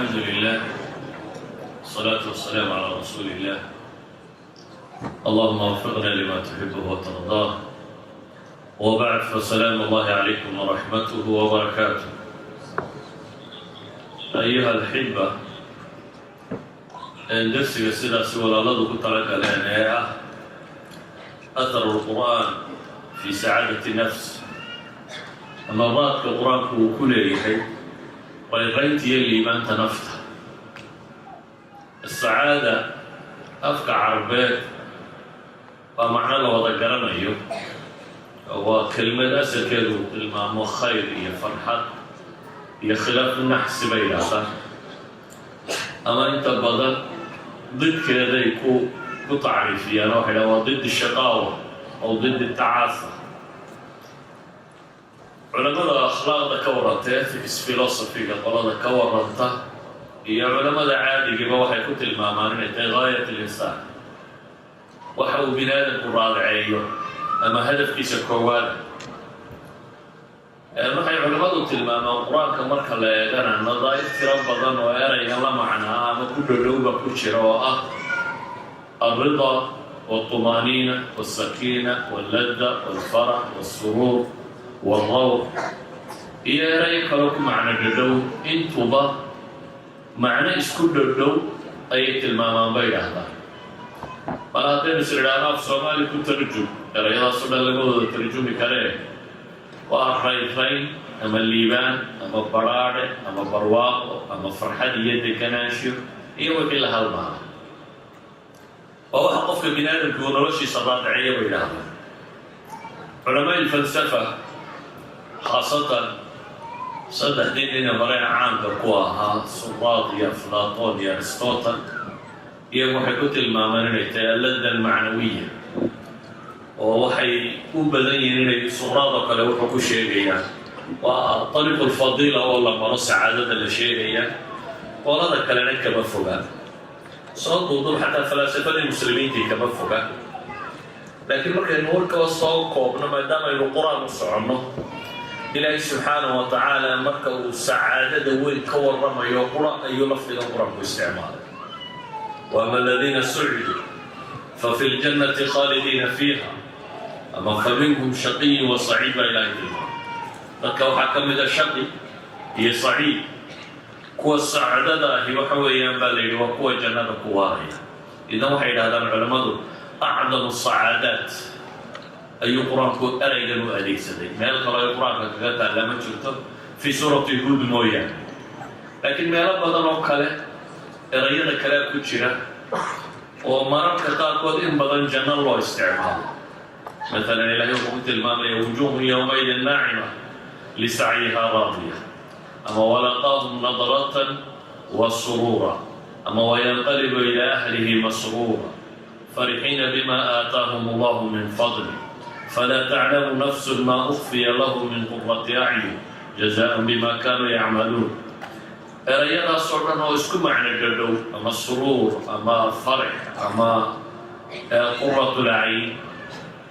الحمد لله والصلاة والسلام على رسول الله. اللهم وفقنا لما تحبه وترضاه. وبعد فسلام الله عليكم ورحمته وبركاته. أيها الأحبة، درسي سيدا سوى الله كنت لك لأنها أثر القرآن في سعادة النفس. مرات القرآن كل يحي ويغيت يلي من تنفته. السعادة أفكى عربات ومعنى الله وذكرنا أيوه وكلمة أسر كذو كلمة خير هي فرحة هي خلاف النحس بينها. أما أنت بدل ضد كذا يكون تعريفيا واحدة وضد الشقاوة أو ضد التعاسة. علماء أخلاق كورته في فلسفة قرارة كورته هي علماء عادي كما وحي كتل المامانين غاية الإنسان وحو بنادم الراضعية أما هدف كيس الكوال waxay culimadu tilmaamaan qur-aanka marka la eegana nadaa'ir tiro badan oo erayga la macnaa ama ku dhowdhowba ku jira oo ah الرضا والطمأنينة والسكينة واللذة والفرح والسرور والروح. iyo eray kale ku macno dhowdhow intuba macno isku dhowdhow ayay tilmaamaan bay yidhaahdaan. mar haddaynu is idhaahno af soomaali ku tarjum erayadaasoo dhan laga wada tarjumi karee waa rayrayn ama liibaan ama baraadhe ama barwaaqo ama farxad iyo deganaansho iyo wixii la halmaala. waa waxa qofka bini aadamku uu noloshiisa raadiciya bay yidhaahdaan. culamaa ilfalsafa khaasatan saddexdii nina bareen caanka ku ahaa suraad iyo aflaatoon iyo aristotle iyagu waxay ku tilmaamaan inay tahay alladda almacnawiya oo waxay u badan yihiin inay suraadoo kale wuxuu ku sheegayaan waa ariiqu lfadiila oo la maro sacaadada la sheegaya qolada kalena kama fogaan soo duudub xataa falaasafadii muslimiintii kama fogaan. laakiin markaynu warkaba soo koobno maadaama aynu qur-aan u soconno ilaahi subxaanahu wa tacaala marka uu sacaadada weyn ka warramayo qura ayuu lafdiga qur-aanku isticmaalay. waama aladiina suciduu fafi ljannati khaalidiina fiiha ama faminhum shaqiyin wa saciid baa ilaahay tilmaamay. dadka waxaa ka mida shaqi iyo saciid. kuwa sacdada ahi waxa weeyaan baa la yidhi waa kuwa jannada ku waaraya. idan waxay yidhahdaan culammadu acdamu sacaadaat ayuu qur-aanku eraygan u adeegsaday. meel kale ay qur-aanka kaga taalla ma jirto fii suurati huud mooyaane. laakiin meelo badan oo kale erayada kalea ku jira oo mararka qaarkood in badan janno loo isticmaalo. مثلا إلهي وقلت المامية وجوه يومئذ ناعمة لسعيها راضية أما ولقاهم نظرة وسرورا أما وينقلب إلى أهله مسرورا فرحين بما آتاهم الله من فضله فلا تعلم نفس ما أخفي له من قرة أعين جزاء بما كانوا يعملون. erayada soo dhan oo isku macno dhadhow ama suruur ama farx ama quratul ayn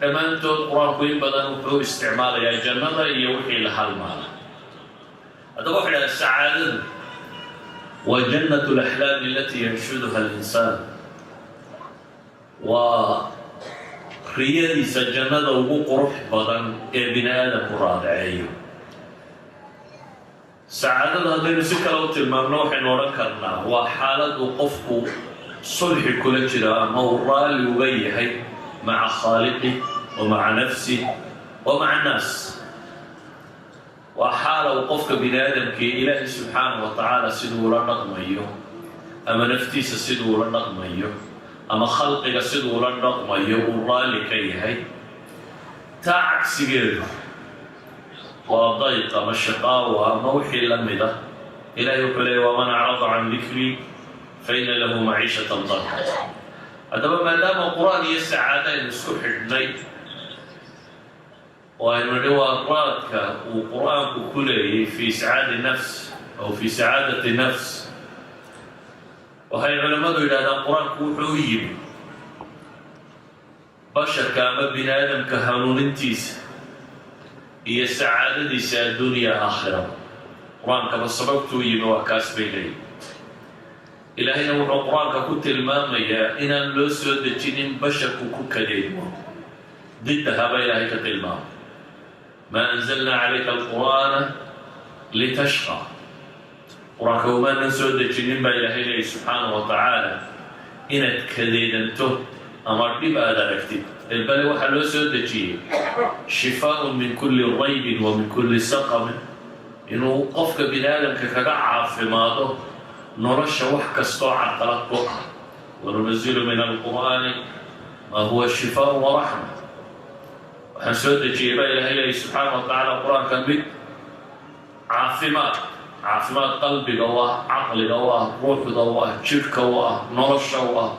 dhammaantood qur-aanku in badan wuxuu isticmaalayaa jannada iyo wixii la halmaala. haddaba waxa idhaha sacaadadu waa jannat alaxlaami alatii yanshuduha alinsaan. waa riyadiisa jannada ugu qurux badan ee bini aadamku raadiceeyo. sacaadada haddaynu si kale u tilmaamno waxaynu odhan karnaa waa xaalad uu qofku sulxi kula jira ama uu raalli uga yahay maca khaaliqi wa maca nafsi wa maca annaas. waa xaala uu qofka bini aadamkii ilaahay subxaanahu wa tacaala siduu ula dhaqmayo ama naftiisa siduu ula dhaqmayo ama khalqiga siduu ula dhaqmayo uu raalli ka yahay. taa cagsigeedu waa dayq ama shaqaawa ama wixii la mida. ilaahay wuxuu leeyay waman acrada can dikrii faina lahu maciishatan danka. haddaba maadaama qur-aan iyo sacaada aynu isku xidhnay oo aynu nidhi waa raadka uu qur-aanku ku leeyay fii sacaadi nafs aw fii sacaadati nafs, waxay culimmadu yidhahdaan qur-aanku wuxuu u yimi basharka ama bini aadamka hanuunintiisa iyo sacaadadiisa adduuniya aakhira. qur-aankaba sababtuu yimi waa kaas bay leeyihin. إلهينا والقرآن ككت المامية إن لو سود جنين بشر ككديمه ضدها بإلهي كتلمام ما أنزلنا عليك القرآن لتشقى قرآن كوما نسود جنين بإلهي سبحانه وتعالى إن كديدنته أمر بيبقى دركتي البلي واحد لو سود جي شفاء من كل ريب ومن كل سقم إنه قفك بنادم ككقع في ماضه نرش وحك استوعى تلقى وننزل من القرآن ما هو الشفاء ورحمة وحسود جيبا إلهي سبحانه وتعالى القرآن كان بك عافمات قلبي قواه عقلي قواه روح قواه جيب قواه نرش قواه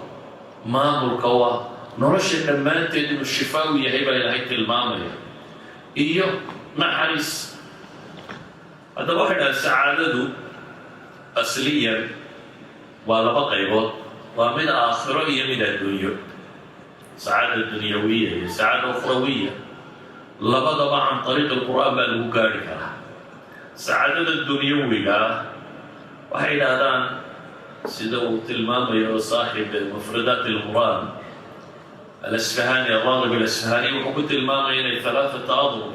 مامل قواه نرش لما أنت إنه الشفاء يهيبا إلهي المامية إيوه نحرس هذا واحد السعادة أصليا ولا بقيبوت ومن آخرة هي من الدنيا سعادة دنيوية هي سعادة أخروية لبضب عن طريق القرآن بالمقاركة سعادة الدنيوية وحين هذا سيدو تلمام يا صاحب مفردات القرآن الأسفهاني الراغب الأسفهاني وحكو تلمام هنا ثلاثة أضرب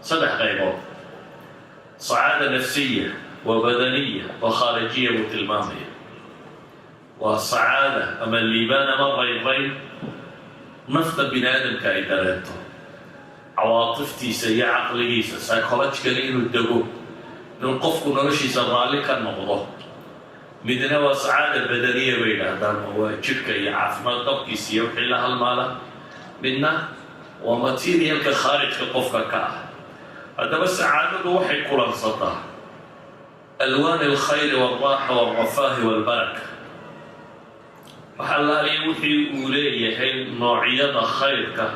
صدح غيبوت سعادة نفسية وبدنية وخارجية وتلمامية والسعادة أما الليبان مرة يغير نفط بنادم كإدارته عواطفتي سيئة عقلية سايكولوجي كلين الدقو ننقفك نرشي زرالي كان مغضو مدنا وسعادة بدنية بينا دان هو شركة يعافنا طبكي سيوحي لها المالا منا وماتيريال كخارج كقفك كاه هذا بس سعادة وحي كوران سطح ألوان الخير والراحة والرفاه والبركة وحلالي وحي أولي هي نوعية خيرك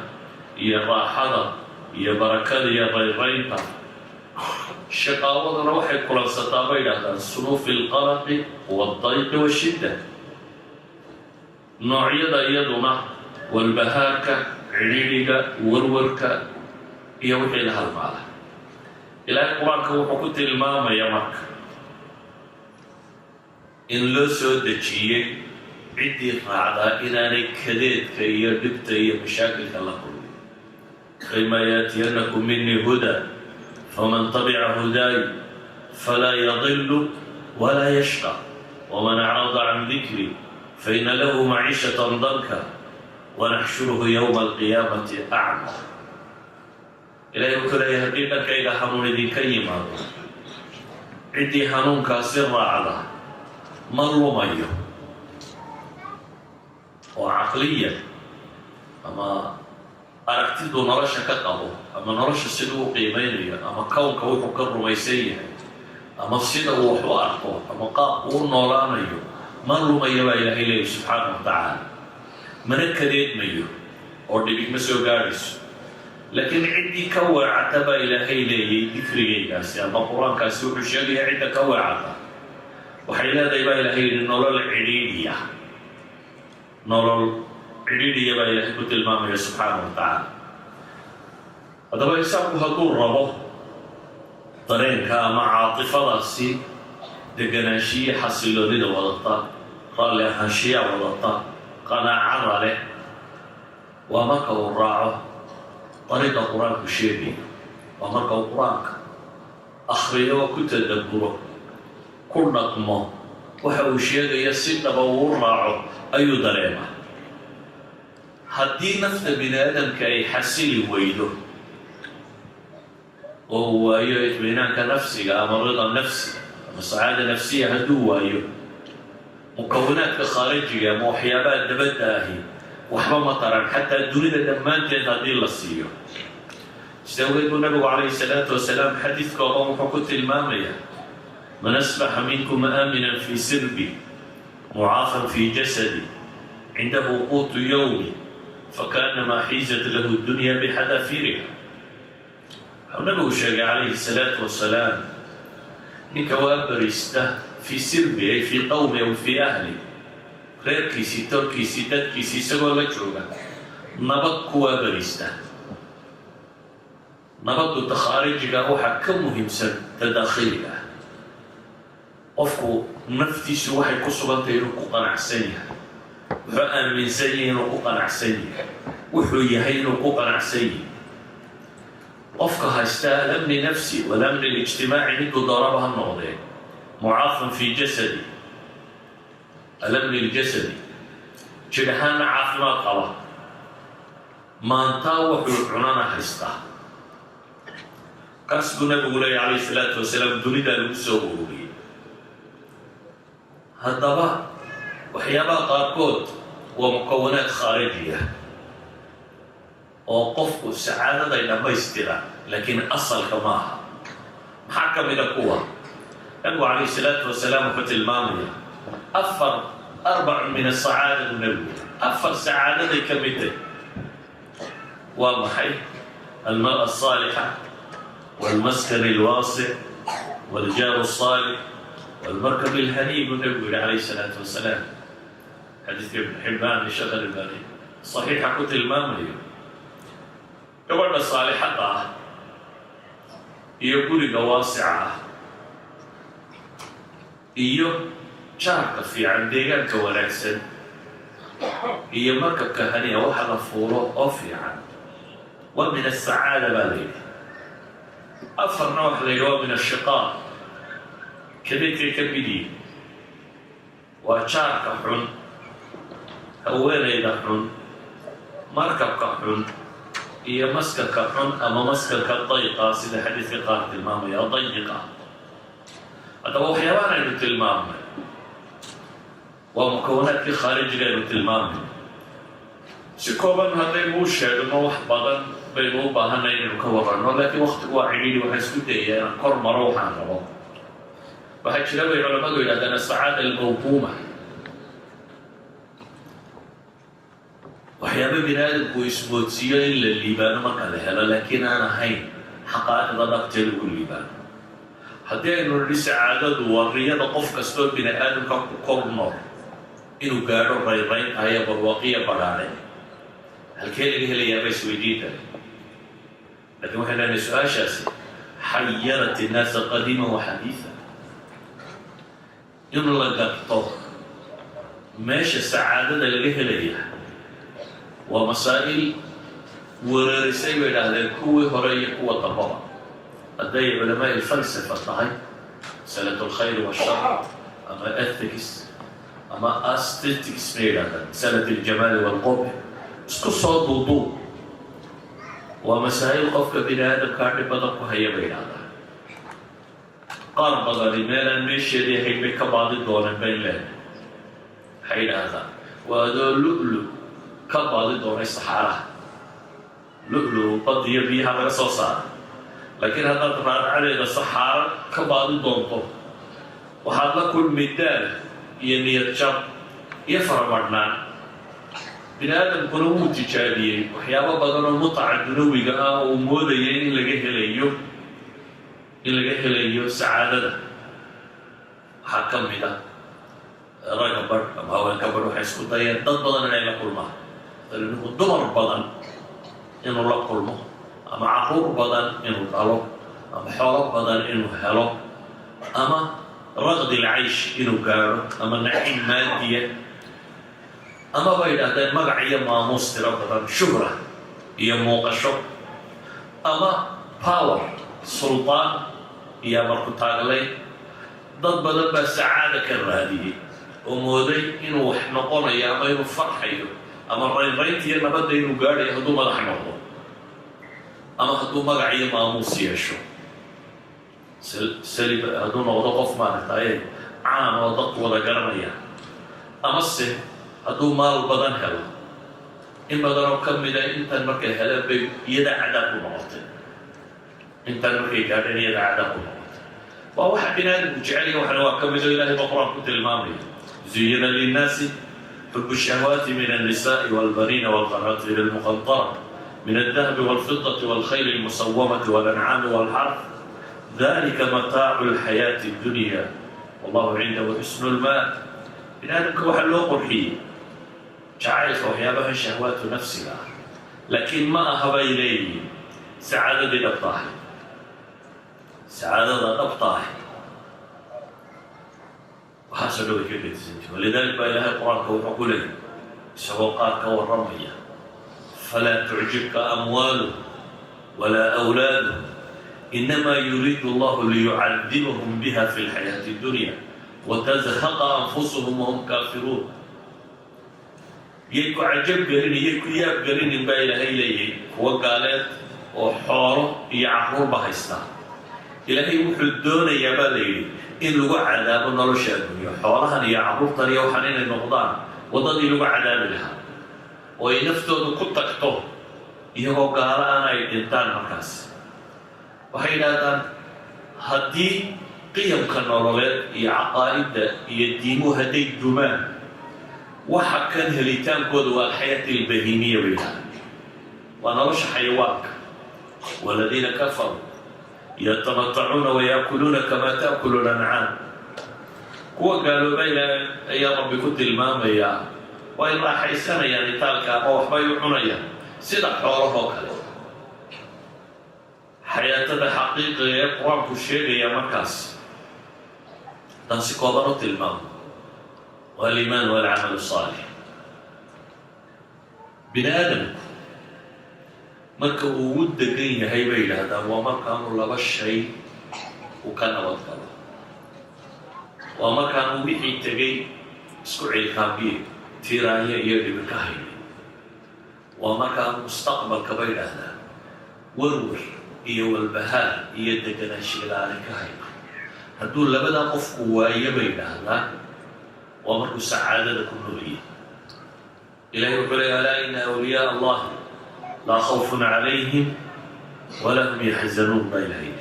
هي الراحة هي بركة هي غيرينك الشقاوة روحي كل ستابين هذا صنوف القلق والضيق والشدة نوعية يدنا والبهاكة عريرك والوركة هي وحي لها المال إلى القرآن وحكوت الماما يمك إن لو سودتشي عدي قاعدة إناني كديد كي يردبت هي مشاكل كالله كما يأتينكم مني هدى فمن تبع هداي فلا يضل ولا يشقى ومن أعرض عن ذكري فإن له معيشة ضنكا ونحشره يوم القيامة أعمى إلهي وكذا يهدينك إلى حنون ذي كيما عدي حنون كاسر على مر ميه وعقليا أما أركتدو نرش كتابه أما نرش سدو قيمينيا أما كون كوحو كرميسيا أما السدو وحو أرقو أما قاقور نورانيو مر ميه إلهي سبحانه وتعالى من الكريد ميه أردي بك مسيو قارس لكن عندي كوع عتبا إلهي لي ذكري كاسي أما القرآن كاسي وحشالي عند كوع عتبا وحيلا دايما إلهي نولو العريدية نولو العريدية با إلهي كنت المامية سبحانه وتعالى هذا با إنسانكو هدور ربو طرين كاما عاطفة سي دقناشية حسلو لدى وضطا قال لي هنشية وضطا قناعة له ومكو الراعه طريق القرآن كشيبي ومركو القرآن أخريه وكتدبره كل نقمه وحوشيه يسيد بور راعه أي دريمة هدي نفس بني آدم كي حسيل ويده وهو يتبينان كنفسي أما الرضا النفسي أما السعادة نفسية هدوه مكونات خارجية محيابات دبداهي وحبا مطرا حتى الدنيا دمان تهدي للصيو استويت النبي عليه الصلاة والسلام حديث كرام حكوت المامية من أصبح منكم آمنا في سربي معافا في جسدي عنده قوت يومي فكأنما حيزت له الدنيا بحذافيرها النبي الشريع عليه الصلاة والسلام نكوابرسته في سربي أي في قومي وفي أهلي غير كيسي تركيسي تدكيسي سوى لجوغا نبض كوا بريستا نبض تخارجها وحكا مهم سن تداخلها قفكو naftiisu waxay ku sugantahay inuu ku qanacsan yahay wuxuu aaminsan yahay inuu ku qanacsan yahay wuxuu yahay inuu ku qanacsan yahay qofka haysta alamni nafsi walamni اlijtimaaci ninkuu dooraba ha noqdee mucaafan fii jasadi alamni اljasadi jir ahaanna caafimaad qaba maantaa wuxuu cunana haystaa kaas buu nabigu leeya calayh isalaatu wasalaam dunidaa lagu soo ururiyey haddaba waxyaabaha qaarkood waa mukawanaad khaarijiya oo qofku sacaadaday dhammaystira laakiin asalka ma aha maxaa ka mida kuwa nabigu calayh isalaatu wasalaam wuxuu tilmaamaya arbacun min asacaada buu nabigu afar sacaadaday ka mid tahy waa maxay almara asaalixa والمسكن الواسع والجار الصالح والمركب الهني النبي عليه الصلاة والسلام حديث ابن حبان لشيخ الألباني صحيح كنت المامري يقول الصالحة يقول واسعة شارك في عندك كولاكسن مركب كهنية وحد فورو أوفيعا ومن السعادة بالغير أفر نوع ليلو من الشقاء كذلك كبدي وشارك حن هوين إذا حن مركب كحن هي مسكك كحن أما مسكك الضيقة سيدة حديث قارة المامة يا ضيقة هذا حيوان عند المامة ومكونات خارج غير المامة سكوبا هذا موشى لما واحد بدن baynu u baahanay inaynu ka warranno laakiin waktigu waa cidhiidhi waxay isku dayeen kor maro waxaan rabo waxaa jira bay culammadu yidhahdaan asacaada almawquuma waxyaaba bini aadamku ismoodsiiyo in la liibaano marka la helo laakiin aan ahayn xaqaa'ida dhabtee lagu liibaano haddii aynu nidhi sacaadadu waa riyada qof kastoo bini aadamka ku kor nool inuu gaadho rayrayntahayo barwaaqiya badhaadhe halkee laga helayaaba isweydiinta لكن وحنا لنا سؤال شاسع حيرت الناس قديما وحديثا إن الله قطع ماشي السعادة اللي هليها ومسائل ورسي إلى هذا الكوة هرية قوة طبعا أدي علماء الفلسفة طهي مسألة الخير والشر أما أثكس أما أستيتكس مسألة الجمال والقبح اسكو صوت وضوء ومسائل قفك بني آدم كارد بدك وهي بينادا قار بدل ميلا ميشي دي هي بكبعض الدولة بين لين حين هذا وهذا لؤلؤ كبعض الدولة الصحارى لؤلؤ قد يبيها من الصوصار لكن هذا تراد عليه الصحارى كبعض الدولة وهذا كل مدار يتشب يفرم عدنان bini aadamkuna wuu tijaabiyey waxyaabo badanoo mutaca dunawiga ah uu moodayay in laga helayo sacaadada waxaa ka mid ah ragga badh ama haweenka badh waxay isku dayeen dad badan inay la kulmaan ninku dumar badan inuu la kulmo ama caruur badan inuu dhalo ama xoolo badan inuu helo ama raqdi lcaysh inuu gaadho ama naciim maadiya ama bay yidhaahdeen magac iyo maamuus tiro badan shuhra iyo muuqasho ama power sultaan iyo marku taaglay dad badan baa sacaada ka raadiyey oo mooday inuu wax noqonayo ama inuu farxayo ama raynraynta iyo nabadda inuu gaadhayo hadduu madax noqdo ama hadduu magac iyo maamuus yeesho salib hadduu noqdo qof maaragtaye caan oo dadku wada garanaya amase hadduu maal badan helo in badanoo ka mida intan markay heleen bay iyada cadaab ku noqotay intan markay gaadheen iyada cadaab ku noqotay waa waxa bini aadamku jecel yahay waxna waa ka mido ilaahay baa qur-aan ku tilmaamaya zuyina linnaasi حب الشهوات من النساء والبنين والقناطير المقنطرة من الذهب والفضة والخيل المسومة والأنعام والحرث ذلك متاع الحياة الدنيا والله عنده حسن المال بني آدمك waxa loo qurxiyey jacaylka waxyaabaha shahwaatu nafsiga laakiin ma aha bay leeyihiin sacaadadii dhabta ahayd sacaadada dhabta ahayd وحصلوا كيف ولذلك بقى لها القرآن وحكوا لي سوقاك والرمية فلا تعجبك أمواله ولا أولاده إنما يريد الله ليعذبهم بها في الحياة الدنيا وتزهق أنفسهم وهم كافرون يكو عجب قرين يكو ياب قرين بايلة هيليه وقالت وحوره يعقور بحيستا إلهي وحدون يبالي إن لغو عذاب نرشا الدنيا حورها يعقور طريا وحنين النقضان وضدي لغو عذاب لها وينفتو كتكتو يهو قارانا يدنتان مركز وحينادا هدي قيم كالنورولات عقائد يديمو هدي الدمان وحكا هليتان كودوا الحياة البهيمية بها ونرش حيوانك والذين كفروا يتمتعون ويأكلون كما تأكل الأنعام قالوا بيلا يا رب كنت الماما يا وإن راح يسانا يعني تالك أو حبايو عنايا سيدا حواره وكذا حياة حقيقة يقرأ كشيء يا مكاس تنسي قبرة الماما والإيمان والعمل الصالح بني آدم marka uu degan yahay bay yiraahdaan waa markaanu laba shay u ka nabad galo waa markaanu wixii tagay isku ciilkaabiye tiiraanya iyo dhibka hayay waa markaanu mustaqbalka bay yiraahdaan warwar iyo walbahaar iyo deganaansho ilaalin ka hayay hadduu labada qofku waayo bay yiraahdaan waa markuu sacaadada ku noolyahay ilaahay wuxuu leeyahay alaa inna awliyaa allah لا خوف عليهم ولا هم يحزنون بينهم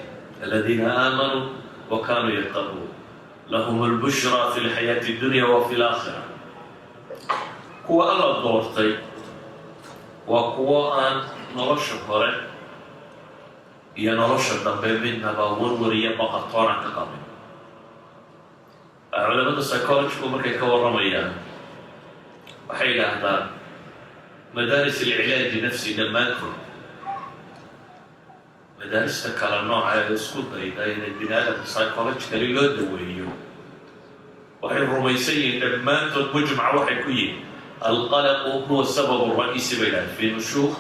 الذين آمنوا وكانوا يتقون لهم البشرى في الحياة الدنيا وفي الآخرة هو الله دورتي وهو أن نرش فرق ينرش الدنبي من نباور يبقى طارع كقابل علماء السيكولوجي ومركي كورميان وحيل هذا مدارس العلاج النفسي دماغكم مدارس تكرر نوع السكوت بين البناء السايكولوجيكالي لو دويو وحي الرميسية دماغكم مجمع وحي كوي القلق هو السبب الرئيسي بين في نشوخ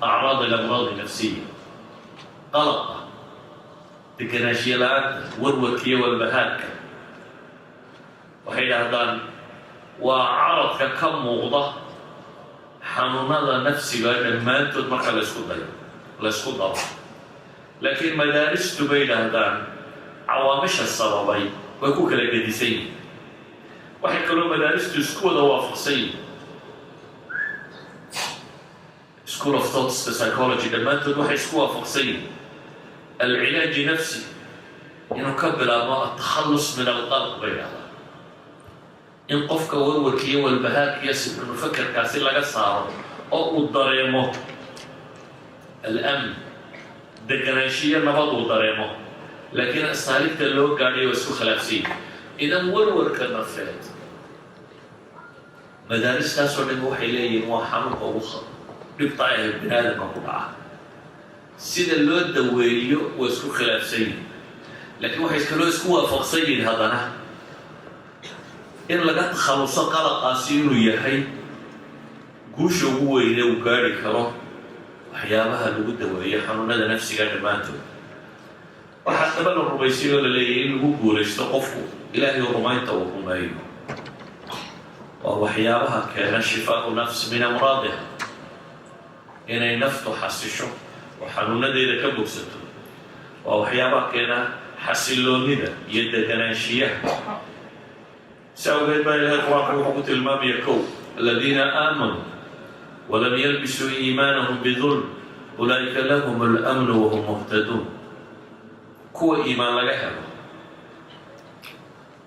أعراض الأمراض النفسية قلق تكناشيلات والوكية والبهاك وحي هذا وعرض كم موضة حنونada nafsiga dhammaantood marka la isku daro laakiin madaaristu bay yidhaahdaan cawaamisha sababay way ku kala gedisan yihiin waxay kaloo madaaristu isku wada waafaqsan yihiin school of thoughts psychology dhammaantood waxay isku waafaqsan yihiin alcilaaji nafsi inuu ka bilaabo atakhallus min alqalq bay yidhahdaan in qofka warwarkiiyo walbahaarkiiyo sibxunu fakarkaasi laga saaro oo uu dareemo al-amn deganaanshiyo nabad uu dareemo laakiin asaaligta loo gaadhay waa isku khilaafsiin idan warwarka nafeed madaaristaasoo dhan waxay leeyihiin waa xanuunka ugu dhibta ee bini aadamka ku dhaca sida loo daweeyo waa isku khilaafsan yihin laakiin waxay kaloo isku waafaqsan yihin haddana in laga takhaluso qalaqaasi inuu yahay guusha ugu weyne uu gaari karo waxyaabaha lagu daweeyo xanuunada nafsiga dhammaantood waxaa daba la rumaysayoo la leeyahay in lagu guulaysto qofku ilaahay rumaynta uu rumeeyo waa waxyaabaha keena shifaau nafs min amraadiha inay naftu xasisho oo xanuunadeeda ka bogsato waa waxyaabaha keena xasiloonida iyo deganaanshiyaha سأوجد بين القرآن وحكمة المام يكو الذين آمنوا ولم يلبسوا إيمانهم بظلم أولئك لهم الأمن وهم مهتدون كو إيمان لغاهم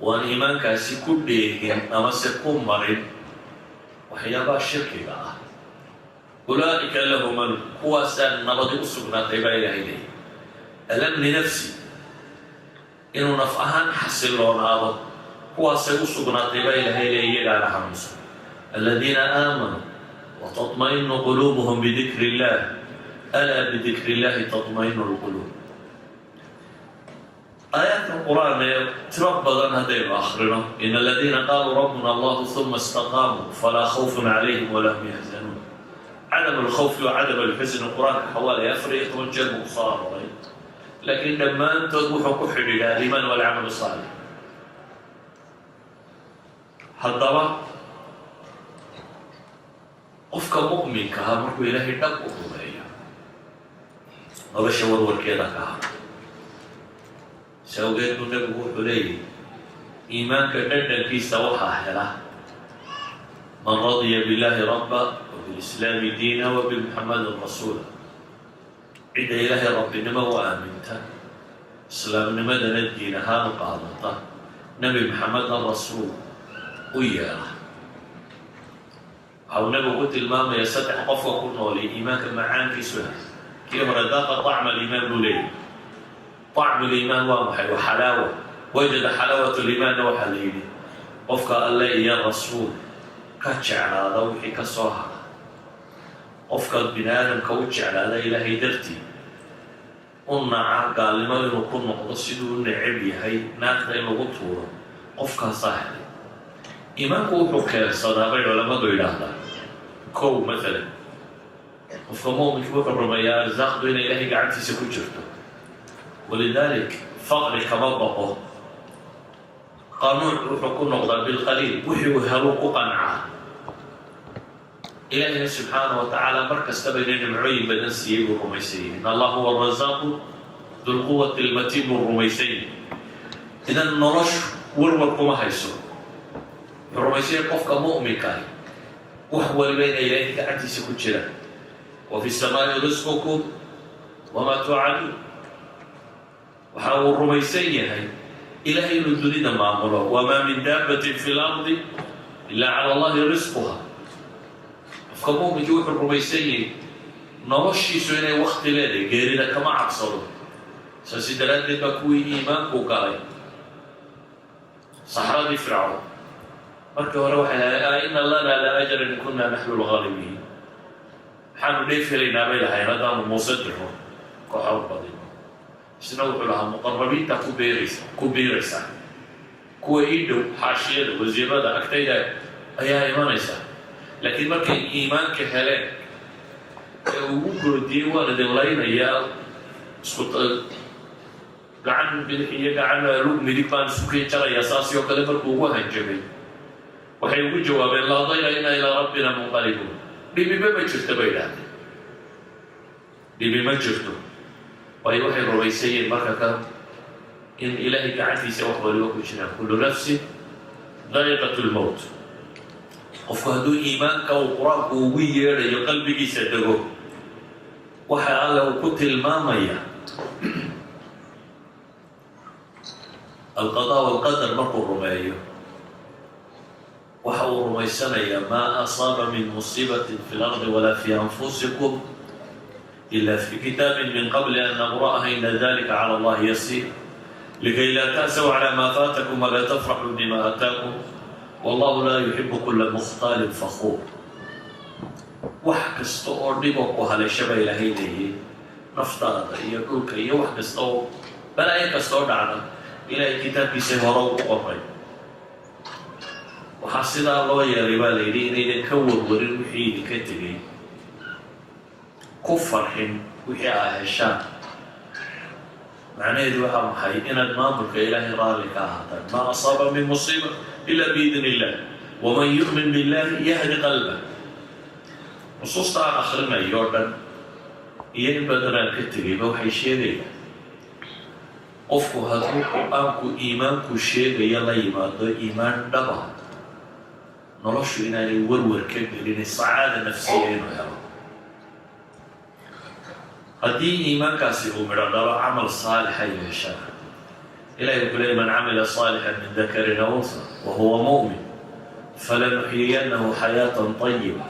وأن إيمان كاسي كبيرهم أما سيكون مريض وحيابا الشرك بقى أولئك لهم القواسان نبضي أسرنا تبايل إليه ألم لنفسي إنه نفعهان حسن لون هذا هو سيصبنا طبيل هيلي على حمص الذين آمنوا وتطمئن قلوبهم بذكر الله ألا بذكر الله تطمئن القلوب آيات القرآن تربضا هذين آخرنا إن الذين قالوا ربنا الله ثم استقاموا فلا خوف عليهم ولا هم يحزنون. عدم الخوف وعدم الحزن القرآن حوالي يفرق وجل مصارى، لكن لما أنت تروح كحل إلى الإيمان والعمل الصالح هالضوء قفك مؤمن كهامر إلهي تقوه بأيه وبشور والكيدة كهامر سوغيت نتبه حليه إيمان كتدن في سوحة هلا من رضي بالله ربا وبالإسلام دينا وبمحمد رسولا عند إله رب نما وآمنته إسلام نما دنا الدين هذا قادته نبي محمد الرسول وياه أو نبي قلت المام يستح قفوة كنا لإيمان كمعان في سهل كيف رداق طعم الإيمان لولي طعم الإيمان ومحي وحلاوة وجد حلاوة الإيمان وحليلي قفك الله يا رسول كاتش على ضوحي كسوها قفك بنادم كوتش على إلهي درتي قلنا قال لما يكون مقتصدون نعبي هاي ناقضي مغطورة قفك صاحب إيمانك وحكا صداقي علماء إلهنا كو مثلا قفك مؤمن كبير الرمية زاق بين إلهي قاعدتي سكو جرته ولذلك فقر كمبقه قانون وحكو نقضى بالقليل وحي وهلوك قنعه إلهنا سبحانه وتعالى مركز تبين معين بدن سيئ والرميسين إن الله هو الرزاق ذو القوة المتين والرميسين إذا نرش وروركم هيسو الرميسين قفك مؤمن كاي وهو بين إلهك أنت سكتشلا وفي السماء رزقكم وما توعدون وحاول الرميسين هاي إلهي لدنيا معموله وما من دابة في الأرض إلا على الله رزقها فكمو مجوح الرميسيين نوشي سويني وقت لدي غيرنا كما عبصروا سيدلات بكوي إيمان كوكاي صحراء فرعون مركوا روحي إن الله لا أجر إن كنا نحن الغالبين حانوا نفر لنا بيلها يندام مصدره كحاول قديم سنوح لها مقربين تا كوبيريسا كويدو حاشير وزيرادة أكتايدا أيها إيمانيسا لكن markay iimaanka heleen ee ugu goodiye dawlaynaya isku gacan iyo gacan lug midig baan isku keenaya asaasi oo kale markuu ugu hanjabay waxay ugu jawaabeen la dayna ila rabbina munqalibun bibi ma jirto baydaad bibi ma jirto way waxay rumaysayeen marka ka in ilaahi gacantiisa wax waliba ku jira kullu nafsi dha'iqatul maut qofku hadduu iimaanka uu qur-aanku ugu yeedhayo qalbigiisa dego waxa alle uu ku tilmaamaya alqadaa walqadar markuu rumeeyo waxa uu rumaysanaya maa asaaba min musiibatin fi lardi walaa fi anfusikum ila fi kitaabin min qabli an nabra'aha ina dalika cala allahi yasiir likay laa ta'saw cala maa faatakum walaa tafraxuu bima aataakum والله لا يحب كل مختال فخور وحكستو أردبو كهلا شبه إلهي ليه نفترض يقولك وحكستو بلا يكستو دعنا إلى كتاب سهرو وقري وحسنا الله يا ربال إليه إذا كور ورين وحيد كتبي كفر حين وحي عهشان معناه دوحة محي إن المامك إلهي رالك هذا ما أصاب من مصيبة إلا بإذن الله ومن يؤمن بالله يهدي قلبه نصوص عن آخرنا يوردن ينبدنا الكتري بوحي شيري قفكو هذو قرآنكو إيمانكو شيري يلا يمادو إيمان دبا نرشو إنا لورور كبير لأن السعادة نفسية يرى هدي إيمان كاسبو مرادة عمل صالح يشاء إلهي يقول من عمل صالحا من ذكر أو أنثى وهو مؤمن فلنحيينه حياة طيبة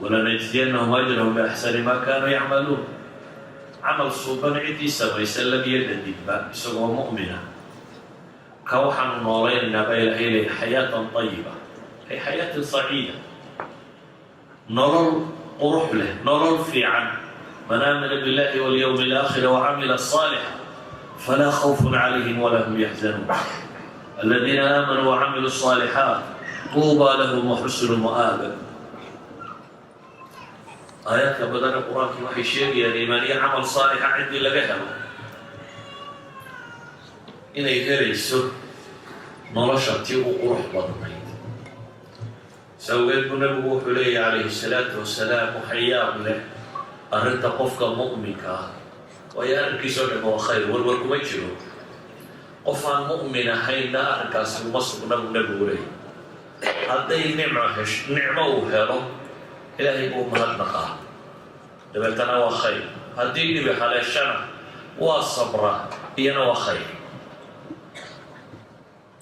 ولنجزينهم أجرهم بأحسن ما كانوا يعملون عمل صوبا عدي سما يسلم يد الدباء سوى مؤمنا كوحا نورين نبيل إليه حياة طيبة أي حياة سعيدة نرى قروح له نرى في عن من آمن بالله واليوم الآخر وعمل صالحا فلا خوف عليهم ولا هم يحزنون الذين آمنوا وعملوا الصالحات طوبى لهم وحسن مآب. aayaadka badan ee qur-aankii waxay sheegayaan iimaaniye camal saalixa ciddii laga helo inay helayso nolosha tii u qurux badnayd. sawgeed buu nabigu wuxuu leeyahy calayhi salaatu wasalaam waxyaab leh arrinta qofka mu'minka ah waayo arrinkiisoo dhan waa khayr, warwar kuma jiro. qof aan mu'min ahaynna arrinkaasi uma sugna buu nabigu leeyahy. hadday nicmo uu helo ilaahay buu mahadnaqaa dabeetana waa khayr, haddii dhibi haleeshana waa sabra iyana waa khayr.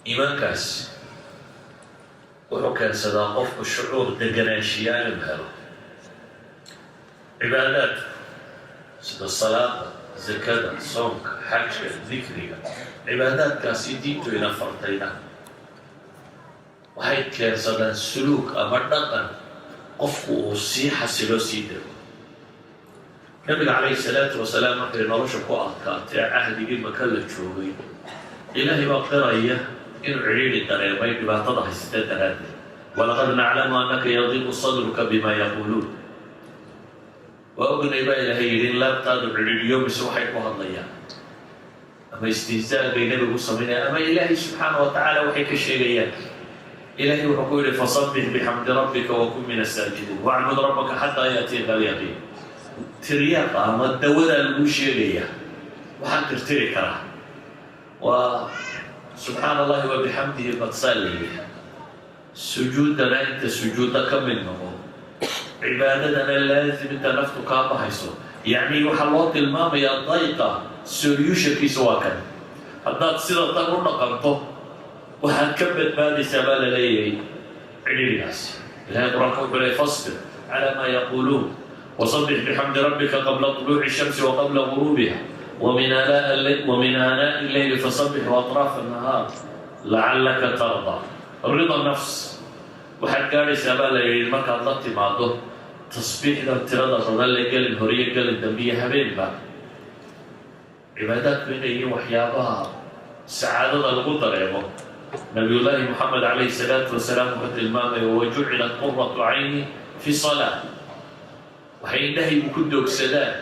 iimaankaas wuxuu keensadaa qofku shucuur deganaanshiyaa inuu helo. cibaadaadka sida salaada, zakada, soonka, xajka, dikriga, cibaadaadkaasi diintu ina fartayna waxay keensadaan suluug ama dhaqan qofku uu sii xasiloo sii dego. nabiga calayhi salaatu wasalaam markay nolosha ku adkaatee cahdigii maka la joogay ilaahay baa qiraya inuu cidhiidhi dareemay dhibaatada haysatee daraaddeed. walaqad naclamu annaka yadiiqu sadruka bima yaquuluun. waa ognay baa ilaahay yidhi in laabtaadu cidhiidhiyo mise waxay ku hadlayaan ama istihzaa bay nebigu samaynayaan ama ilaahay subxaana wa tacaala waxay ka sheegayaan. ilaahay wuxuu ku yidhi fasabbix bixamdi rabbika wakun min asaajidiin wacbud rabbaka xataa yaatiika alyaqiin. tiryaaqa ama dawadaa lagu sheegaya waxaan tirtiri karaa waa subxaana allahi wa bixamdihi badsaa layidhi. sujuudana inta sujuudda ka mid noqo, cibaadadana laazim inta naftu kaa bahayso. yacni waxaa loo tilmaamayaa dayqa solutionkiisa waa kan. haddaad sida tan u dhaqanto waxaad ka badbaadaysaa baa la leeyahay cidhiidhigaas. ilahay qur-aanka wuxuu leeyay fasbir calaa maa yaquuluun wasabbix bixamdi rabbika qabla طuluuci الshamsi waqabla guruubiha wamin aanaaءi illeyli fasabbix waaطraafa الnahaar lacallaka tardaa. rida nafs waxaad gaadhaysaa baa la yidhi markaad la timaado tasbiixda tirada badan le gelin horiyo gelin dambiyo habeenba. cibaadaadku inay yihiin waxyaabaha sacaadada lagu dareemo. nabiyullaahi moxamed calayhi salaatu wasalaam wuxuu tilmaamaya wajucilat quratu cayni fi salaa. waxay indhahaygu ku doogsadaan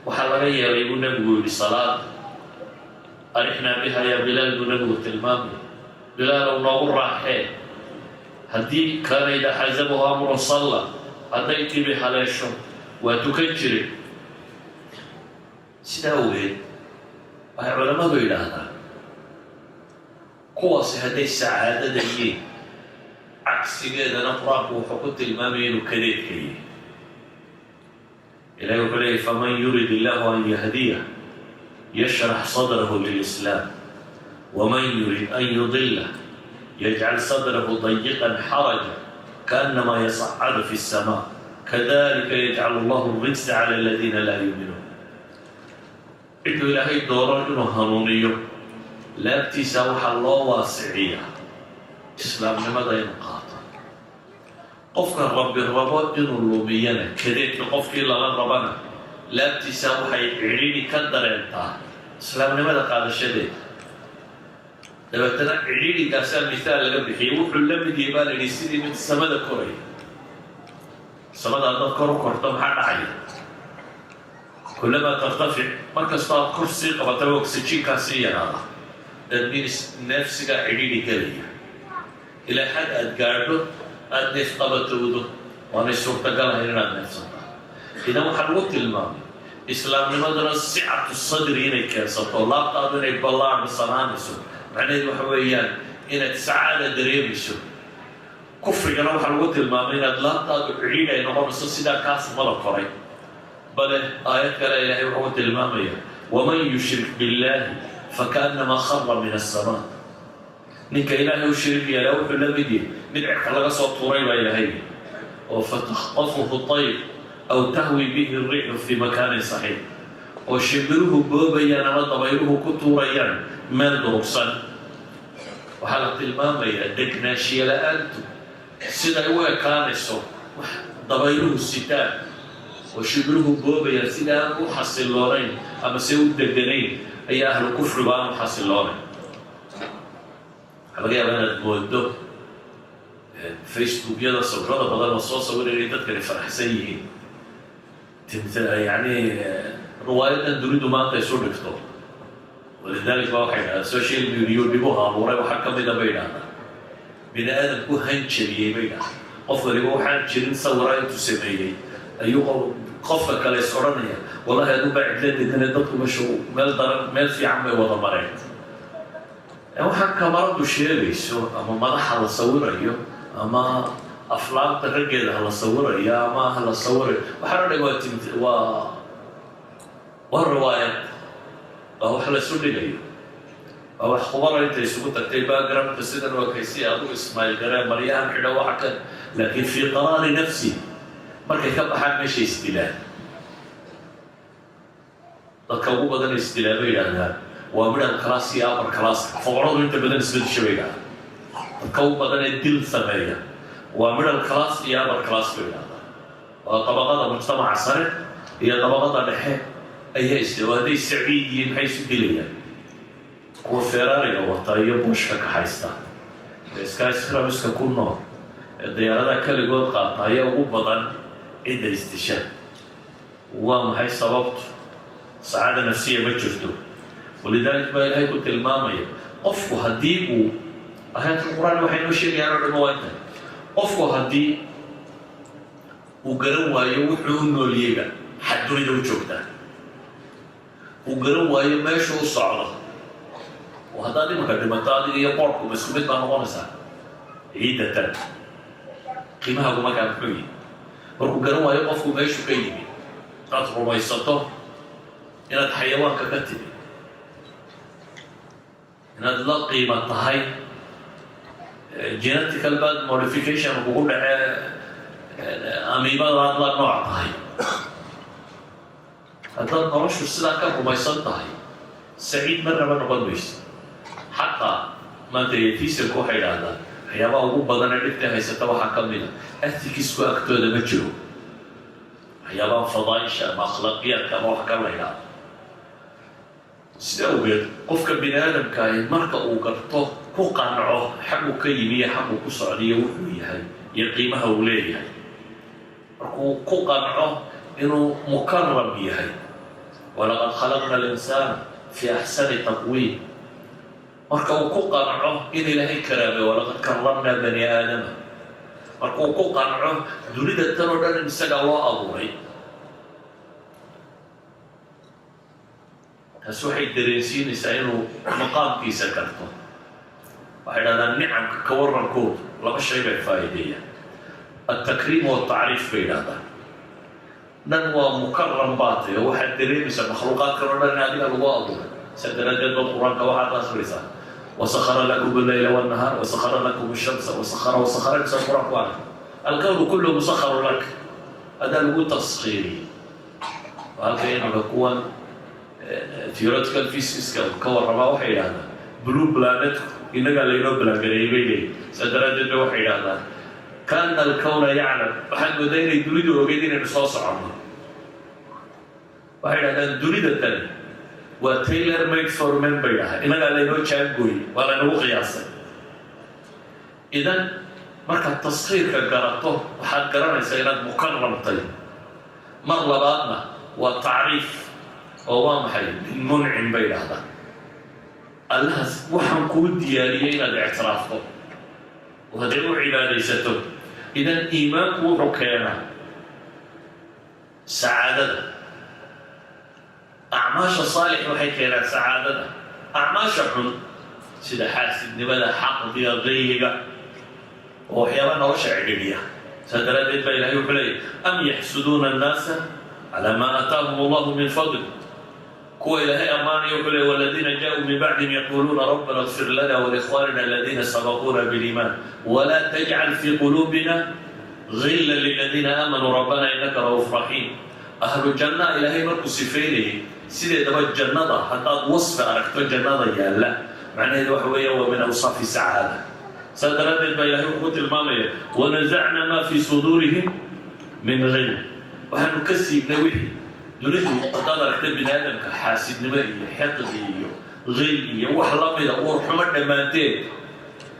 waxaa laga yeelay buu nabigu yidhi salaada. arixnaa biha yaa bilaal buu nabigu tilmaamay. bilaalow noogu raaxee haddii kaana idaa xasabahu amrun salla, hadday dhibi haleesho waa tukan jiray. sidaa awgeed waxay culammadu yidhaahdaan kuwaasi hadday sacaadada yihiin cagsigeedana qur-aanku wuxuu ku tilmaamaya inuu kadeedka yihi. ilahi wuxuu leeyay faman yurid illahu an yahdiyah yashrax sadrahu lilislaam waman yurid an yudilah yajcal sadrahu dayiqan xaraja kaannamaa yasacadu fi الsamaa kadalika yajcalu allahu rijsa cala aladiina laa yuuminuun. ciduu ilaahay doono inuu hanuuniyo laabtiisa waxaa loo waasiciyaa islaamnimada inuu qaato. qofka rabbi rabo inuu lumiyana kadeedka qofkii lala rabana laabtiisa waxay cidhiidhi ka dareentaa islaamnimada qaadashadeeda. dabeetana cidhiidhigaasaa misaal laga bixiyey. wuxuu la mid yahay baa la yidhi sidii mid samada koraya. samada haddaad kor u korto maxaa dhacaya? kullamaa tartafic markastoo aad kor sii qabataba oxyjiinkaa sii yaraada. dadminis neefsigaa cidhiidhi gelaya ilaa xad aad gaadho aada neef qabatowdo waanay suurtagalahayn inaad neefsantaa. idan waxaa lagu tilmaamay islaamnimaduna sicatu sadri inay keensato, laabtaadu inay ballaadhsanaanayso. macnaheedu waxa weeyaan inaad sacaada dareemayso. kufrigana waxaa lagu tilmaamay inaad laabtaadu cidhiidh ay noqonayso sidaa kaas mala koray. bale aayad kale ilaahay wuxuu tilmaamaya waman yushrik billaahi fakaannamaa khara min asamaa. ninka ilaahay u shariik yeelaa wuxuu la mid yahay mid cirka laga soo tuuray baa ilaahay oo fataktafuhu tayr aw tahwi bihi riixu fii makaanin saxiix. oo shimbiruhu boobayaan ama dabayluhu ku tuurayaan meel durugsan. waxaa la tilmaamayaa degnaanshiye la-aantu siday u ekaanayso wax dabayluhu sitaan oo shimbiruhu boobayaan sida aan u xasiloonayn ama se u deganayn أي أهل الكفر بقى محصلونه حبقى أنا بودو فيسبوك يدا صورة بدل مصاصة ولا اللي تذكر فرح سيء يعني رواية نريد ما تيسور نكتب ولذلك واحد السوشيال ميديا بيبوها ورا وحكم إذا بيننا بين آدم كو هنشلي بيننا قفل يبغى حد شيء نصوره تسميه أيوه قفل كلا يسرني والله هذا بعد لين إن الدكتور مشو مال في عمي وضع مريض أو حكى مرض الشيء شو أما ما راح على صوره أيوه أما أفلام ترجع على صوره يا ما على صوره وحرر الوقت والرواية أو حلا سوري ليه أو خبر أنت يسوق تكتيبا جرام تسيدن وكيسي أبو إسماعيل جرام مريان حدا وحكى لكن في قرار نفسي مركي كم أحد ماشي استلام تكوّب بدن استلام يعني ومن الكلاس يا أمر كلاس فورا أنت بدن سبت شوية تكوّب بدن الدل ثمانية ومن الكلاس يا أمر كلاس يعني طبقات المجتمع عصري هي طبقات الحياة أي استوى هذه السعوديين حيث الدلية وفراري أو طيب مشكك حيستا إسكايس خرابس ككونه الديارة كل جود قاطعية وبضن إذا استشهاد وما هي سببت سعادة نفسية ما شفته ولذلك ما هي كنت المامية قفوا هديكوا آيات القرآن وحين وشير يعني رمواتنا قفوا هدي وقروا يوحون نوليبا حدوا يدو شوكتا وقروا يمشوا الصعرة وهذا دي مقدمة هذه هي بوركو بس كميت ما نوانسا عيدة تل قيمها كما كان حوي وقروا يقفوا ماشوا كيمي تطروا ما يسطوا إن الحيوان ككتب إن الله قيمة هاي جينيتيكال باد موديفيكيشن وقول أميبا الله نوع هاي هذا نرش السلاح كم وما يصدق هاي سعيد مرة بلويس حتى ما تري في سكو هذا حيوان أبو بدن عرفته هاي ستوا حكم لنا أثيكس وأكتر ده مجرو حيوان فضائش أخلاقيات كما حكم لنا سأوجد قف كبني آدم كاين مركا وقرطه كو قنعه حقه كيمية حقه كسعودية وحوية هاي يقيمها وليه هاي كو قنعه إنه مكرم هاي ولقد خلقنا الإنسان في أحسن تقويم مركا كو قنعه إن لهي كرامة ولقد كرمنا بني آدم مركا كو قنعه دولد التنور أن الإنسان أبوهي هسوحي الدريسين يسألوا مقام في سكرته وحيدا النعم كورا الكود لما الشيء الفائدية التكريم والتعريف بين هذا ننوى مكرم باطي واحد دريس المخلوقات كرنا هذه الأضواء سدنا جد القرآن كواحد أخرسه وسخر لكم الليل والنهار وسخر لكم الشمس وسخر القرآن واحد الكون كله مسخر لك هذا الوجود تسخيري وهكذا نكون theoretical physics كور ربا وحي هذا blue planet إنك علينا بلا قريبين سدرجة وحي هذا كان الكون يعلم بحد مدينة يريد وقيدين نصاص عنه وحي هذا دريد التاني وتايلر ميد فور من بيها إنك علينا تشانقوي ولا نبو قياسا إذن مركا التصخير كقرأته وحد قرأنا سيراد مكرم طيب مر لبادنا والتعريف وهو محل منعم بين هذا الله وحن كود دياريين الاعترافه وهذا هو عبادته إذا إيمانك وحكينا سعادة أعماش صالح وحكينا سعادة أعماش حن سيدا حاسد نبدا حق دي غيبة وحيوانا وشع عبيدية سدردت بينه يقول أم يحسدون الناس على ما أتاهم الله من فضل كو إلهي أمان يقول والذين جاءوا من بعدهم يقولون ربنا اغفر لنا ولإخواننا الذين سبقونا بالإيمان ولا تجعل في قلوبنا غلا للذين آمنوا ربنا إنك رؤوف رحيم أهل الجنة إلهي مركو سفينه سيدة دبا الجنة حتى وصف أركتو الجنة يا الله معنى هذا وحوية ومن أوصاف السعادة سادرات بإلهي وقوت المامية ونزعنا ما في صدورهم من غل وهنكسي بنوحي dunidu haddaad aragta bini aadamka xaasidnimo iyo xiqdi iyo qil iyo wax la mida uur xumo dhammaanteed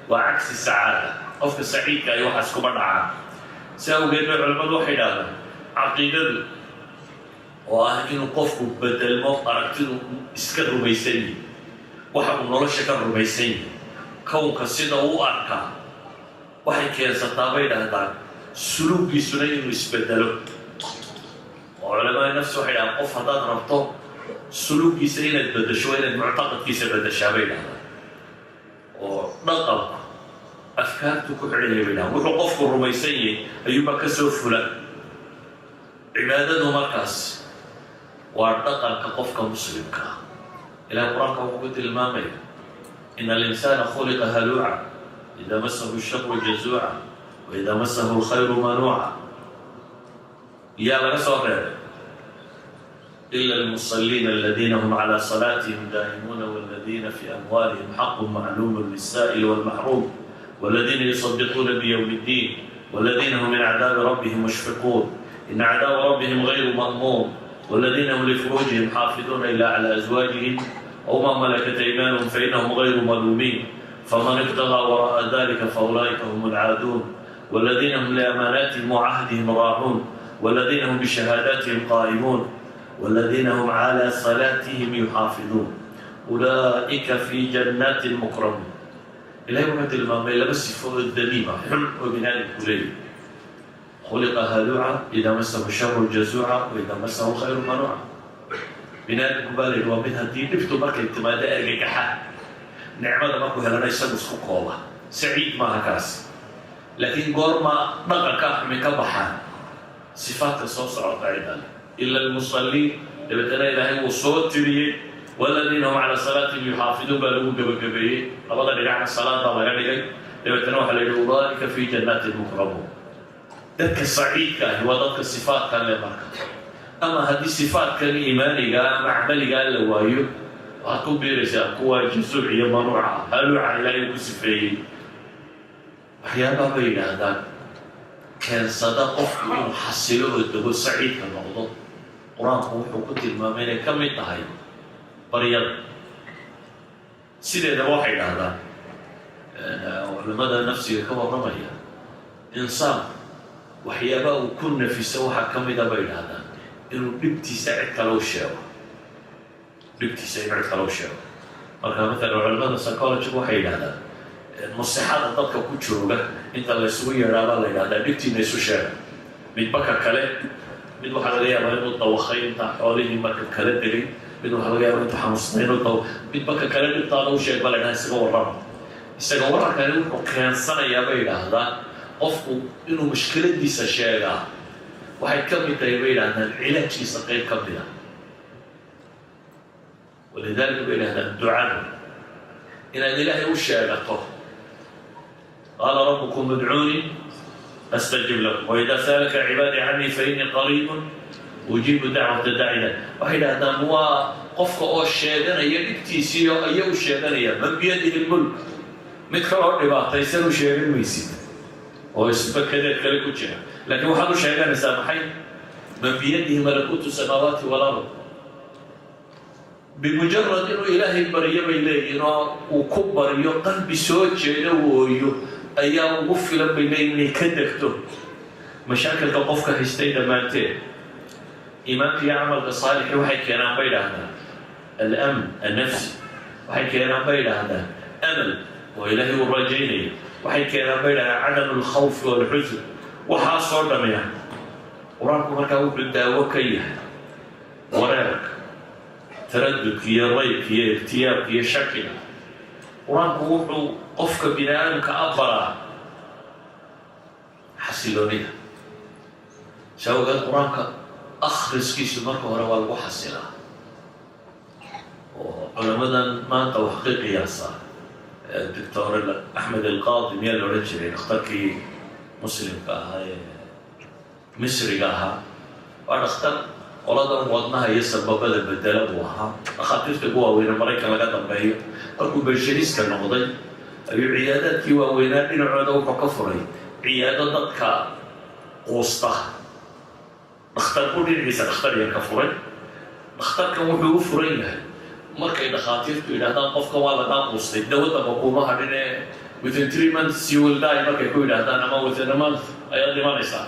waa cagsi sacaada qofka saciidka ay waxaas kuma dhacaan si awgeed bay culimmadu waxay idhahdaan caqiidadu oo ah inuu qofku bedelmo aragtidu iska rumaysan yihi waxa uu nolosha ka rumaysan yihi kownka sida uu arkaa waxay keensataa bay dhahdaan suluugiisuna inuu isbedelo oo culamada nafsi waxay dhahaan qof haddaad rabto suluugiisa inaad bedesho inaad muctaqadkiisa bedeshaa bay dhahdaan oo dhaqanku afkaartu ku xidhaya bay dhahaan wuxuu qofku rumaysan yahay ayuuba ka soo fula cibaadadu markaas waa dhaqanka qofka muslimka ah ilahay qur-aanka wuxuu ku tilmaamaya in alinsaana khuliqa haluuca ida masahu sharu jazuuca waida masahu lkhayru manuuca yaa laga soo reebay ila almusaliina aladiina hum calaa salaatihim daa'imuuna waladiina fi amwaalihim xaqun macluumun lisaa'ili walmaxruum والذين يصدقون بيوم الدين والذين هم من عذاب ربهم مشفقون إن عذاب ربهم غير مأمون والذين هم لفروجهم حافظون إلا على أزواجهم أو ما ملكت أيمانهم فإنهم غير ملومين فمن ابتغى وراء ذلك فأولئك هم العادون والذين هم لأماناتهم وعهدهم راعون والذين هم بشهاداتهم قائمون والذين هم على صلاتهم يحافظون أولئك في جنات مكرمون إلهي وحده المامي لبس فوق الدميمة حم وبناء الكلي خلق هلوعا إذا مسه الشر جزوعا وإذا مسه الخير منوعا بناء الكبالي هو منها دي نفتو مركة انتمادة أرقاحا نعمة مركو هلنا يسمى سكوك والله سعيد ما هكاس لكن قرما بقى كاحمي كبحا صفات الصوص عقائدا إلا المصلين لبتنا إلهي وصوت تريه والذين هم على صلاتهم يحافظون بلغوا قبقبيه الله رجعنا الصلاة الله رجعنا لبتنا وحليه أولئك في جنات المكرمون ذلك الصعيد كان وذلك الصفات كان لمركة أما هذه الصفات كان إيماني قال معملي قال لوايو وهكو بيرسا قوة جسوعية منوعة هلوعة لا يوسف فيه أحيانا بين هذا كان صدقه يحصله الدهو السعيد كان الموضوع قرآن وحكوت المامين كم ينتهي baryada sideeda waxay dhahdaan culimada nafsiga ka warramaya insaan waxyaabaha uu ku nafiso waxaa ka mida bay dhahdaan inuu dhibtiisa cid kale u sheego marka matalan culimada psychology waxay yidhahdaan masixada dadka ku jooga inta la isugu yeedhaabaa la yidhahdaa dhibtiina isu sheega midba ka kale mid waxaa laga yaabaa inuu dawakay intaa xoolihii marka kala degay mid waxaa laga yaaba intuu xanuunsatay inuu daw midba ka kale dhibtaada u sheeg ba la yidhahda isaga wararkani wuxuu keensanayaa bay yidhaahdaan qofku inuu mushkiladiisa sheegaa waxay ka mid tahay bay yidhahdaan cilaajkiisa qayb ka mida walidaalika bay yidhahdaan ducada inaad ilaahay u sheegato qaala rabbukum udcuunii astajib lakum waida saalaka cibaadii canii fainii qariibun ujiibu dacwata daaciya waxay yidhahdaan waa qofka oo sheeganaya dhibtiisiiyo ayagu sheeganaya man biyadihi lmulk mid kaloo dhibaataysan u sheegan maysid oo isbakadeed kale ku jira laakiin waxaad u sheeganaysaa maxay man biyadihi malakuutu samaawaati walard bimujarad inuu ilaahay baryo bay leeyihin oo uu ku baryo qalbi soo jeeda wooyo ayaa ugu filan bay leeyihin inay ka degto mashaakilka qofka haystay dhammaanteed iimaanka iyo camalka saalixi waxay keenaan bay dhahdaan alamn annafsi waxay keenaan bay dhahdaan amal oo ilaahay uu rajaynayo waxay keenaan bay dhahdaan cadamu alkhawfi waalxusun waxaasoo dhamina qur-aanku markaa wuxuu daawo ka yahay wareerka taradudka iyo raybka iyo irtiyaabka iyo shakiga qur-aanku wuxuu qofka bini aadamka abaraa xasiloonida sababgeed qur-aanka akhriskiisu marka hore waa lagu xasilaa oo culamadan maanta wax ka qiyaasa doctor axmed alqaadi miyaa la odhan jiray dhakhtarkii muslimka ahaa ee misriga ahaa waa dhakhtar qoladan wadnaha iyo sababada bedela buu ahaa dhakhaatiirta ugu waaweyne maraykan laga dambeeyo markuu benshaniska noqday ayuu ciyaadaadkii waaweynaa dhinacooda wuxuu ka furay ciyaado dadka quusta dhakhtar ku dhinaciisa dhakhtar yar ka furay dhakhtarkan wuxuu u furan yahay markay dhakhaatiirtu yidhaahdaan qofka waa lagaa quustay dawada makuuma hadhine within 3 months you will die markay ku yidhaahdaan ama within a month ayaad dhimanaysaa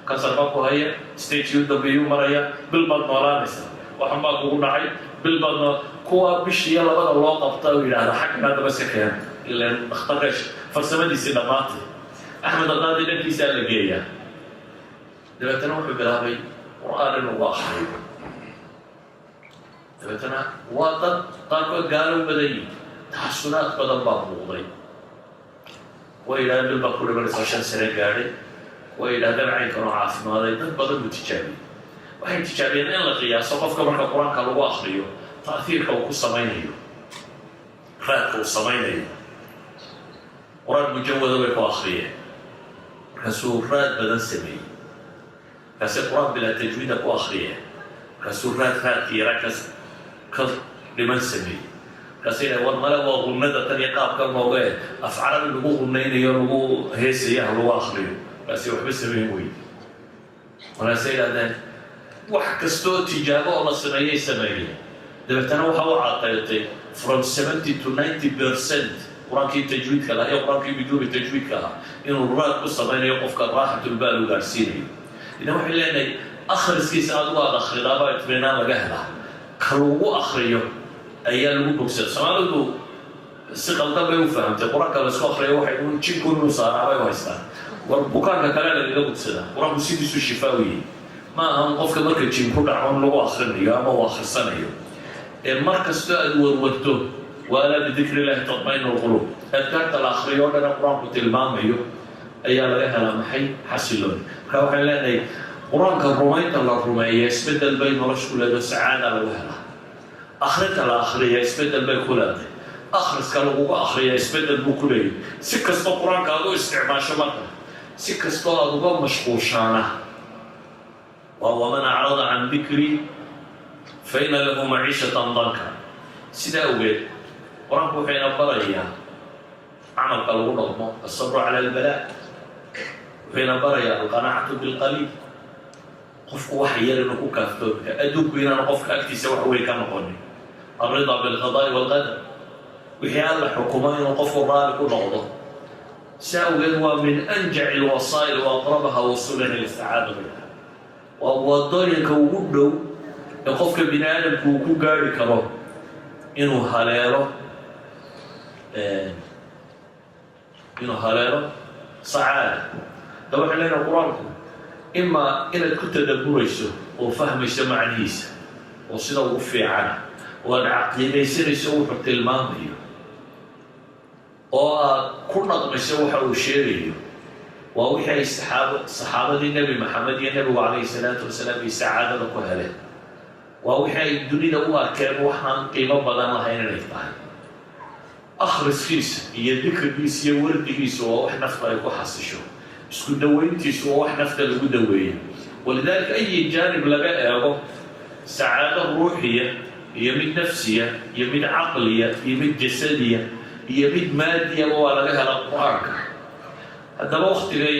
kansar baa ku haya stage u dambeeyuu maraya bil baad noolaanaysaa waxan baa kugu dhacay bil baad kuwa bishiiyo labada loo qabta oo yidhaahda xaggaa daba iska keena ilaan dhakhtarka farsamadiisii dhammaantay axmed alqaadi dhankiisaa la geeyaa dabeetana wuxuu bilaabay qur-aan inuu akhriyo dabeetana waa dad qaarkood gaalo u badan yihin taxasunaad badan baa muuqday way yidhahdeen bil baa ku dhimanaysaa 5 sane gaadhay way yidhahdeen caynkan oo caafimaaday dad badan buu tijaabiyey waxay tijaabiyeen in la qiyaaso qofka marka qur-aanka lagu akhriyo ta'hiirka uu ku samaynayo raadka uu samaynayo qur-aan mujawada bay ku akhriyeen markaasuu raad badan sameeyey markaasay qur-aan bilaa tajwiida ku akhriyeen markaasuu raadkii ragkas ka dhiman sameeyey markaasay yidhahen war male waa qunnada tan iyo qaabka nooge afcarabi lagu qunnaynayo lagu heesayaha lagu akhriyo markaasay waxba sameyn weyde markaasay yidhahdeen wax kastoo tijaabo oo la sameeyey sameeyeen dabeetana waxa u caddaatay from 70 to 90% qur-aankii tajwiidka lahaa iyo qur-aankii biduuni tajwiidka ahaa inuu raad ku samaynayo qofka raaxatulbaal u gaarsiinayo idan waxay leenahay akhriskiisa adigu aad akhridaaba itminaan laga helaa ka lagu akhriyo ayaa lagu bogsada soomaalidu si qaldan bay u fahamtay qur-aanka la isku akhriyo waxay un jinkun inuu saaraabay u haystaan war bukaanka kale lagaga bogsadaa qur-aanku sidiisu shifaawiye ma ahan qofka marka jin ku dhaco in lagu akhrinayo ama uu akhrisanayo ee mar kastoo aad warwarto waala bidikri illaahi tatmainu lquluub adkaarta la akhriyo o dhana qur-aanku tilmaamayo ayaa laga helaa maxay xasiloon marka waxaan leenahay qur-aanka rumaynta la rumeeya isbeddel bay nolosha ku leedahay sacaada lagu helaa akhrinta la akhriya isbeddel bay ku leedahay akhriska lagugu akhriya isbeddel buu ku leeyahay si kastoo qur-aanka aad u isticmaasho marka si kastoo aad uga mashquulshaana waa waman acrada can dikri faina lahu maciishatan danka sidaa ogeed qur-aanku waxayna barayaa camalka lagu dhaqmo asabru cala albalaa waxayna barayaa alqanaacatu bilqaliil qofku waxa yar inuu ku kaaftoomka adduunku inaanu qofka agtiisa wax weyn ka noqonin alridaa bilqadaa'i walqadar wixii alla xukumo inuu qofku raali ku noqdo saa ogeed waa min anjaci alwasaa'il wa aqrabaha wasulan lisacaada minha waa wadooyinka ugu dhow ee qofka bini aadamku uu ku gaari karo inuu haleelo sacaada da waxay leenahay qur-aanku imaa inaad ku tadabburayso oo fahmayso macnihiisa oo sida ugu fiicana oo aad caqiidaysanayso wuxuu tilmaamayo oo aad ku dhaqmayso waxa uu sheegayo waa wixii ay saxaabadii nebi maxamed iyo nebigu calayhi salaatu wasalaam iyo sacaadada ku heleen waa wixii ay dunida u arkeen waxaan qiimo badan lahayn inay tahay akhriskiisa iyo dikrigiisa iyo wardigiisa waa wax nafta ay ku xasisho isku dawayntiisu waa wax nafta lagu daweeyo walidaalika ayi jaanib laga eego sacaado ruuxiya iyo mid nafsiya iyo mid caqliya iyo mid jasadiya iyo mid maadiyaba waa laga hela qur-aanka haddaba waktigay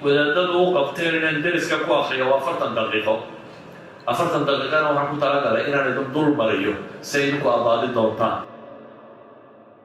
wadaadadu u qabteen inaan deriska ku akriyo waa 40 daqiiqo 40 daqiiqana waxaan ku talagalay inaan idin dul mariyo si ay idinku abaadi doontaan